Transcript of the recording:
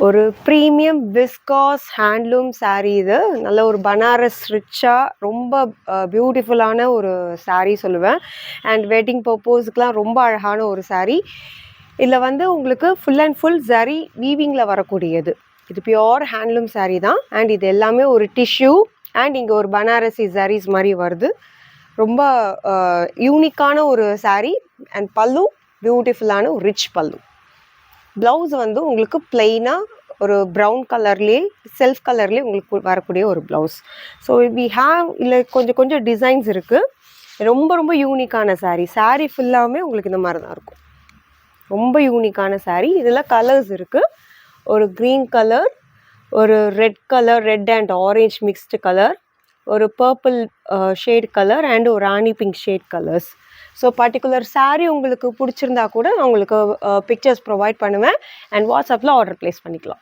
ஒரு premium viscose handloom sari இது. நல்ல ஒரு பனாரஸ் ரிச்சா ரொம்ப பியூட்டிஃபுல்லான ஒரு சாரீ சொல்லுவேன். அண்ட் வெட்டிங் பர்போஸ்க்குலாம் ரொம்ப அழகான ஒரு சாரீ. இதில் வந்து உங்களுக்கு ஃபுல் அண்ட் ஃபுல் ஜரி வீவிங்கில் வரக்கூடியது. இது பியோர் ஹேண்ட்லூம் சாரீ தான். அண்ட் இது எல்லாமே ஒரு டிஷ்யூ அண்ட் இங்கே ஒரு பனாரசி சாரீஸ் மாதிரி வருது. ரொம்ப யூனிக்கான ஒரு சாரீ. அண்ட் பல்லு பியூட்டிஃபுல்லான ஒரு ரிச் பல்லு. ப்ளவுஸ் வந்து உங்களுக்கு பிளெயினாக ஒரு ப்ரௌன் கலர்லேயே செல்ஃப் கலர்லேயே உங்களுக்கு வரக்கூடிய ஒரு ப்ளவுஸ். ஸோ வி ஹாவ் இல்லை கொஞ்சம் டிசைன்ஸ் இருக்குது. ரொம்ப ரொம்ப யூனிக்கான சாரீ ஃபுல்லாகவே உங்களுக்கு இந்த மாதிரி தான் இருக்கும். ரொம்ப யூனிக்கான சாரீ. இதில் கலர்ஸ் இருக்குது. ஒரு க்ரீன் கலர், ஒரு red colour, red and orange mixed colour, ஒரு பர்பிள் ஷேட் கலர் அண்ட் ஒரு rani pink shade colours. So particular sari உங்களுக்கு பிடிச்சிருந்தா கூட நான் உங்களுக்கு பிக்சர்ஸ் ப்ரொவைட் பண்ணுவேன். அண்ட் வாட்ஸ்அப்பில் ஆர்டர் ப்ளேஸ் பண்ணிக்கலாம்.